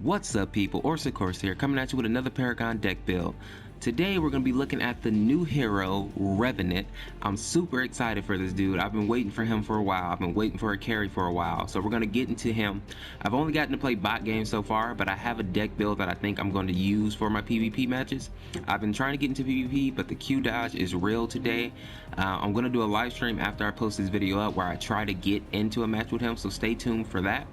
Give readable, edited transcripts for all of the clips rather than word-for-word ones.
What's up, people? Sorcerer here, coming at you with another Paragon deck build. Today we're going to be looking at the new hero, Revenant. I'm super excited for this dude. I've been waiting for him for a while. I've been waiting for a carry for a while. So we're going to get into him. I've only gotten to play bot games so far, but I have a deck build that I think I'm going to use for my PvP matches. I've been trying to get into PvP, but the Q dodge is real today. I'm going to do a live stream after I post this video up where I try to get into a match with him, so stay tuned for that.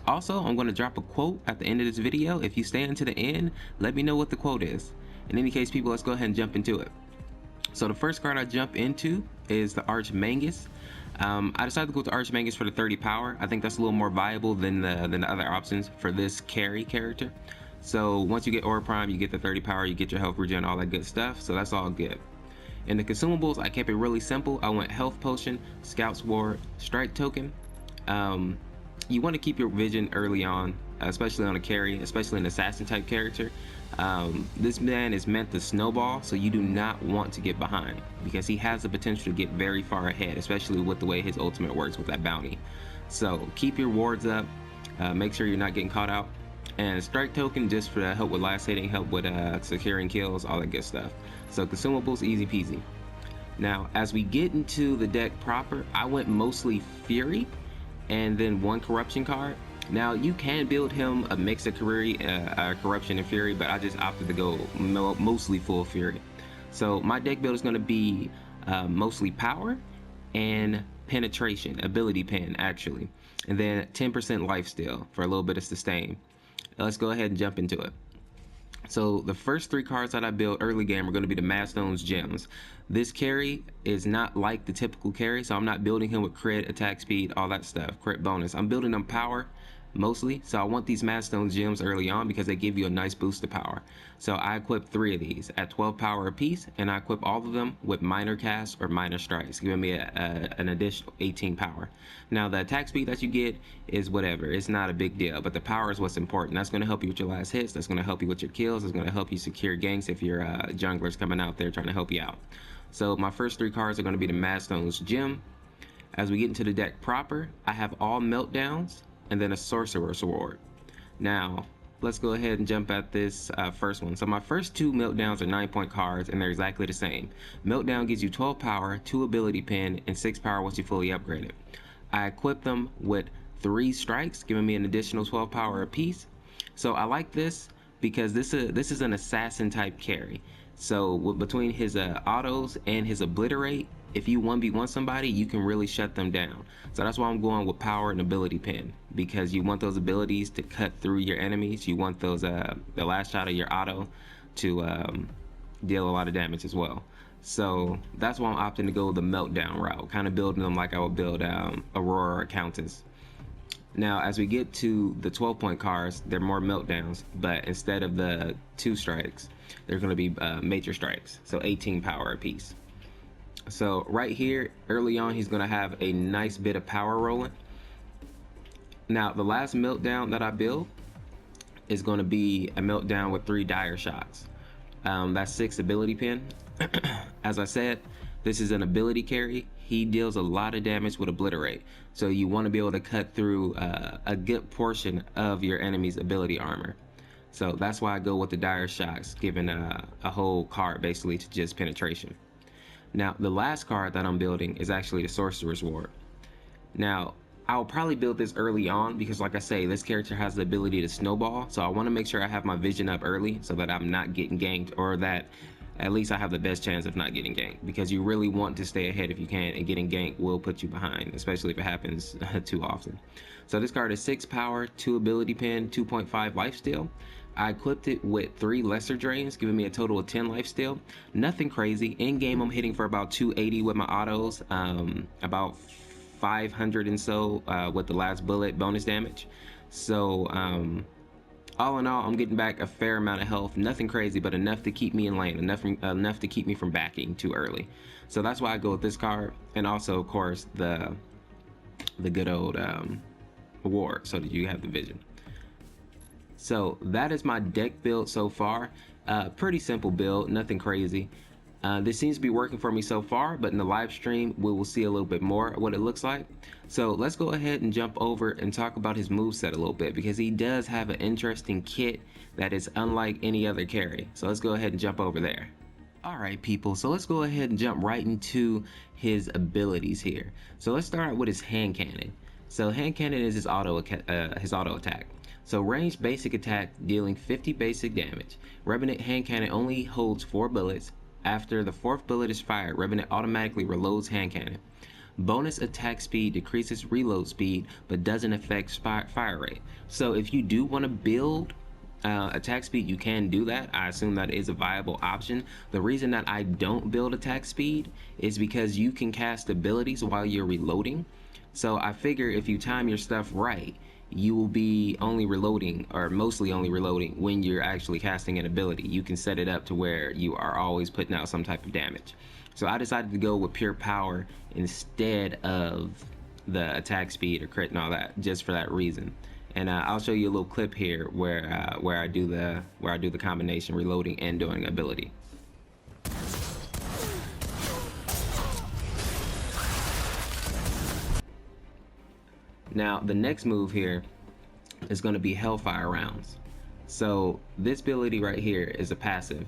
Also, I'm going to drop a quote at the end of this video. If you stay until the end, let me know what the quote is. In any case, people, let's go ahead and jump into it. So the first card I jump into is the Archmagus. I decided to go with the Archmagus for the 30 power. I think that's a little more viable than the other options for this carry character. So once you get Aura Prime, you get the 30 power, you get your health regen, all that good stuff. So that's all good. In the consumables, I kept it really simple. I went Health Potion, Scout's Ward, Strike Token. You want to keep your vision early on, especially on a carry, especially an assassin type character. This man is meant to snowball, so you do not want to get behind because he has the potential to get very far ahead, especially with the way his ultimate works with that bounty. So keep your wards up, make sure you're not getting caught out, and Strike Token just for help with last hitting, help with securing kills, all that good stuff. So consumables, easy peasy. Now as we get into the deck proper, I went mostly Fury and then one corruption card. Now you can build him a mix of corruption and fury, but I just opted to go mostly full fury. So my deck build is going to be mostly power and penetration, ability pen actually, and then 10% lifesteal for a little bit of sustain. Let's go ahead and jump into it. So the first three cards that I built early game are going to be the Madstone's Gems. This carry is not like the typical carry, so I'm not building him with crit, attack speed, all that stuff, crit bonus. I'm building him power mostly, so I want these Madstone's Gems early on because they give you a nice boost to power. So I equipped 3 of these at 12 power apiece, and I equip all of them with minor cast or minor strikes, giving me an additional 18 power. Now the attack speed that you get is whatever, it's not a big deal, but the power is what's important. That's going to help you with your last hits, that's going to help you with your kills, it's going to help you secure ganks if your jungler's coming out there trying to help you out. So my first 3 cards are going to be the Madstone's Gem. As we get into the deck proper, I have all meltdowns and then a Sorcerer Sword. Now let's go ahead and jump at this first one. So my first 2 meltdowns are 9-point cards, and they're exactly the same. Meltdown gives you 12 power, 2 ability pen, and 6 power once you fully upgrade it. I equip them with 3 strikes, giving me an additional 12 power apiece. So I like this because this is an assassin type carry. So between his autos and his obliterate, if you 1v1 somebody, you can really shut them down. So that's why I'm going with power and ability pen, because you want those abilities to cut through your enemies. You want those the last shot of your auto to deal a lot of damage as well. So that's why I'm opting to go the meltdown route, kind of building them like I would build Aurora or Countess. Now as we get to the 12-point cards, they're more meltdowns, but instead of the 2 strikes, they're going to be major strikes, so 18 power apiece. So right here early on, he's going to have a nice bit of power rolling. Now the last meltdown that I build is going to be a meltdown with 3 dire shots. That's 6 ability pen. As I said, this is an ability carry. He deals a lot of damage with obliterate, so you want to be able to cut through a good portion of your enemy's ability armor. So that's why I go with the dire shots, giving a whole card basically to just penetration. Now the last card that I'm building is actually the Sorcerer's Ward. Now I'll probably build this early on because, like I say, this character has the ability to snowball, so I want to make sure I have my vision up early so that I'm not getting ganked, or that at least I have the best chance of not getting ganked, because you really want to stay ahead if you can, and getting ganked will put you behind, especially if it happens too often. So this card is 6 power, 2 ability pen, 2.5 lifesteal. I equipped it with 3 lesser drains, giving me a total of 10 lifesteal. Nothing crazy. In game I'm hitting for about 280 with my autos, about 500 and so with the last bullet bonus damage. So all in all, I'm getting back a fair amount of health. Nothing crazy, but enough to keep me in lane, enough to keep me from backing too early. So that's why I go with this card, and also of course the good old ward, so that you have the vision. So that is my deck build so far. Pretty simple build, nothing crazy. This seems to be working for me so far, but in the live stream, we will see a little bit more of what it looks like. So let's go ahead and jump over and talk about his moveset a little bit, because he does have an interesting kit that is unlike any other carry. So let's go ahead and jump over there. Alright people, so let's go ahead and jump right into his abilities here. So let's start out with his hand cannon. So hand cannon is his auto attack. So ranged basic attack, dealing 50 basic damage. Revenant hand cannon only holds 4 bullets. After the 4th bullet is fired, Revenant automatically reloads hand cannon. Bonus attack speed decreases reload speed, but doesn't affect fire rate. So if you do want to build attack speed, you can do that. I assume that is a viable option. The reason that I don't build attack speed is because you can cast abilities while you're reloading. So I figure if you time your stuff right, you will be only reloading, or mostly only reloading, when you're actually casting an ability. You can set it up to where you are always putting out some type of damage. So I decided to go with pure power instead of the attack speed or crit and all that, just for that reason. And I'll show you a little clip here where I do the combination, reloading and doing ability. Now the next move here is going to be Hellfire Rounds. So this ability right here is a passive.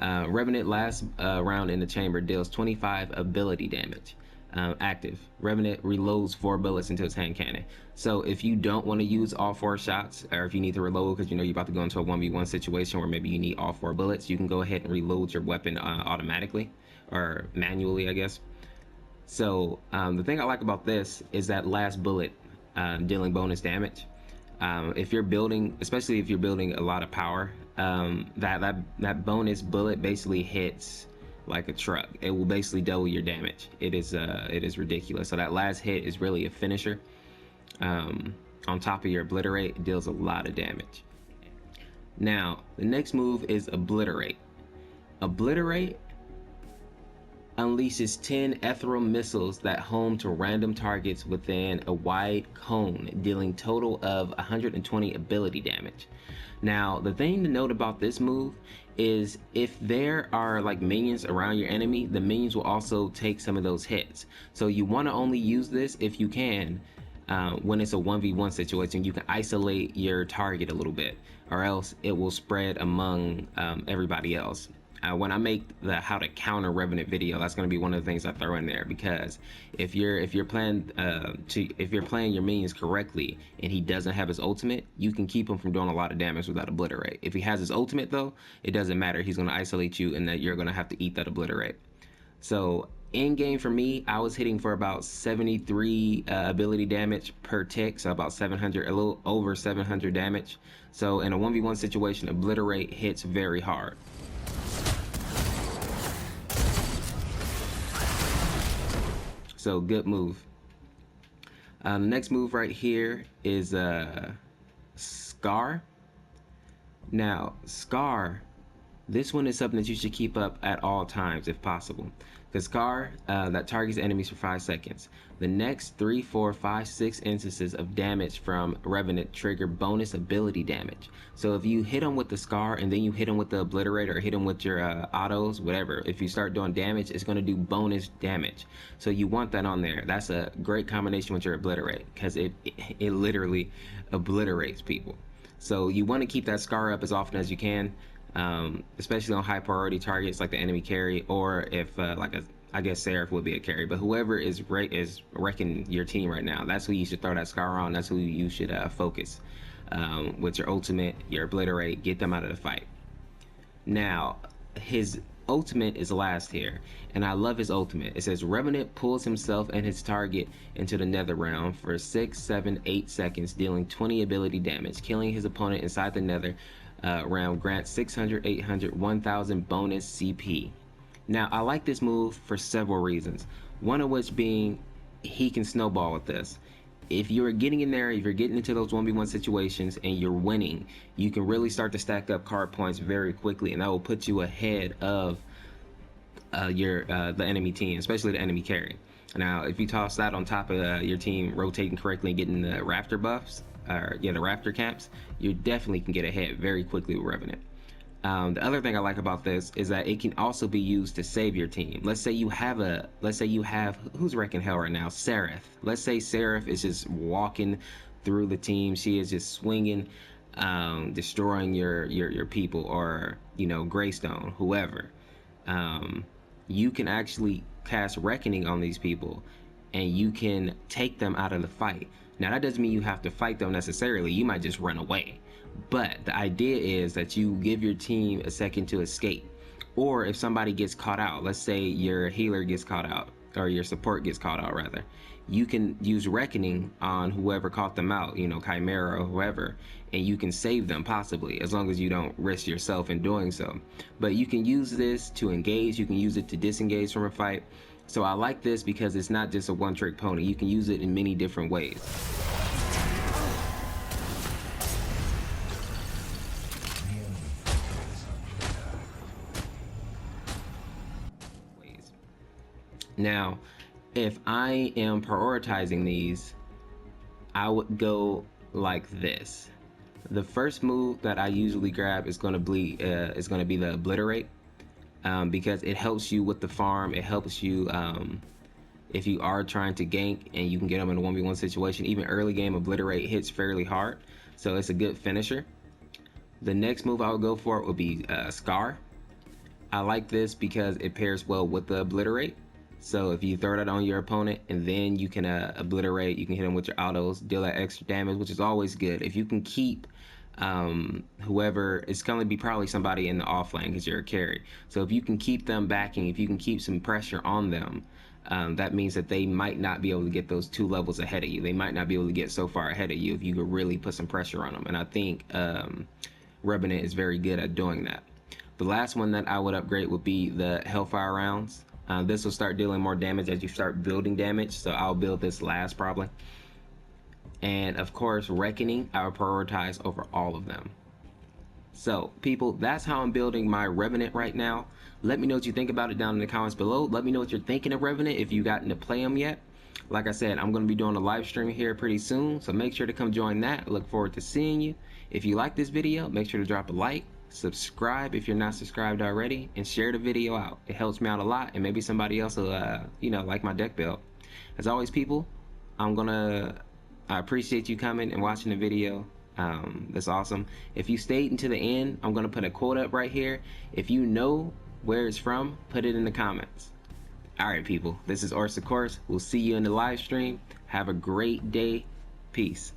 Revenant last round in the chamber deals 25 ability damage. Active. Revenant reloads 4 bullets into his hand cannon. So if you don't want to use all 4 shots, or if you need to reload because you know you're about to go into a 1v1 situation where maybe you need all 4 bullets, you can go ahead and reload your weapon automatically, or manually, I guess. So the thing I like about this is that last bullet dealing bonus damage. If you're building, especially if you're building a lot of power, that bonus bullet basically hits like a truck. It will basically double your damage. It is ridiculous. So that last hit is really a finisher. On top of your obliterate, it deals a lot of damage. Now the next move is obliterate. Obliterate unleashes 10 ethereal missiles that home to random targets within a wide cone, dealing total of 120 ability damage. Now the thing to note about this move is if there are like minions around your enemy, the minions will also take some of those hits. So you want to only use this if you can when it's a 1v1 situation. You can isolate your target a little bit, or else it will spread among everybody else. When I make the how to counter Revenant video, that's going to be one of the things I throw in there, because if you're playing your minions correctly and he doesn't have his ultimate, you can keep him from doing a lot of damage without obliterate. If he has his ultimate though, it doesn't matter. He's going to isolate you, and that you're going to have to eat that obliterate. So in game for me, I was hitting for about 73 ability damage per tick, so about 700, a little over 700 damage. So in a 1v1 situation, obliterate hits very hard. So good move. The next move right here is Scar. Now Scar, this one is something that you should keep up at all times if possible, because Scar that targets enemies for 5 seconds. The next 3, 4, 5, 6 instances of damage from Revenant trigger bonus ability damage. So if you hit him with the Scar and then you hit him with the obliterate, or hit him with your autos, whatever, if you start doing damage, it's going to do bonus damage. So you want that on there. That's a great combination with your obliterate, because it literally obliterates people. So you want to keep that Scar up as often as you can, especially on high priority targets like the enemy carry, or if I guess Seraph would be a carry, but whoever is wrecking your team right now, that's who you should throw that Scar on. That's who you should focus with your ultimate, your obliterate, get them out of the fight. Now his ultimate is last here, and I love his ultimate. It says Revenant pulls himself and his target into the nether realm for 6, 7, 8 seconds, dealing 20 ability damage, killing his opponent inside the nether realm, grants 600, 800, 1000 bonus CP. Now I like this move for several reasons, one of which being he can snowball with this. If you're getting in there, if you're getting into those 1v1 situations and you're winning, you can really start to stack up card points very quickly, and that will put you ahead of the enemy team, especially the enemy carry. Now if you toss that on top of your team rotating correctly and getting the raptor buffs, the raptor camps, you definitely can get ahead very quickly with Revenant. The other thing I like about this is that it can also be used to save your team. Let's say you have who's wrecking hell right now? Seraph. Let's say Seraph is just walking through the team. She is just swinging, destroying your people, or Greystone, whoever. You can actually cast Reckoning on these people, and you can take them out of the fight. Now that doesn't mean you have to fight them necessarily. You might just run away. But the idea is that you give your team a second to escape. Or if somebody gets caught out, let's say your healer gets caught out, or your support gets caught out rather, you can use Reckoning on whoever caught them out, Chimera or whoever, and you can save them possibly, as long as you don't risk yourself in doing so. But you can use this to engage, you can use it to disengage from a fight. So I like this because it's not just a one-trick pony. You can use it in many different ways. Now, if I am prioritizing these, I would go like this. The first move that I usually grab is going to be the Obliterate, because it helps you with the farm. It helps you if you are trying to gank and you can get them in a 1v1 situation. Even early game, Obliterate hits fairly hard, so it's a good finisher. The next move I would go for would be Scar. I like this because it pairs well with the Obliterate. So if you throw that on your opponent and then you can Obliterate, you can hit them with your autos, deal that extra damage, which is always good. If you can keep whoever, it's going to be probably somebody in the off lane because you're a carry. So if you can keep them backing, if you can keep some pressure on them, that means that they might not be able to get those 2 levels ahead of you. They might not be able to get so far ahead of you if you could really put some pressure on them. And I think Revenant is very good at doing that. The last one that I would upgrade would be the Hellfire Rounds. This will start dealing more damage as you start building damage, so I'll build this last probably. And of course, Reckoning I would prioritize over all of them. So people, that's how I'm building my Revenant right now. Let me know what you think about it down in the comments below. Let me know what you're thinking of Revenant if you gotten to play them yet. Like I said, I'm going to be doing a live stream here pretty soon, so make sure to come join that. I look forward to seeing you. If you like this video, make sure to drop a like, subscribe if you're not subscribed already, and share the video out. It helps me out a lot, and maybe somebody else will like my deck build. As always people, I appreciate you coming and watching the video. That's awesome. If you stayed until the end, I'm gonna put a quote up right here. If you know where it's from, put it in the comments. Alright people, this is Sorcerer. We'll see you in the live stream. Have a great day. Peace.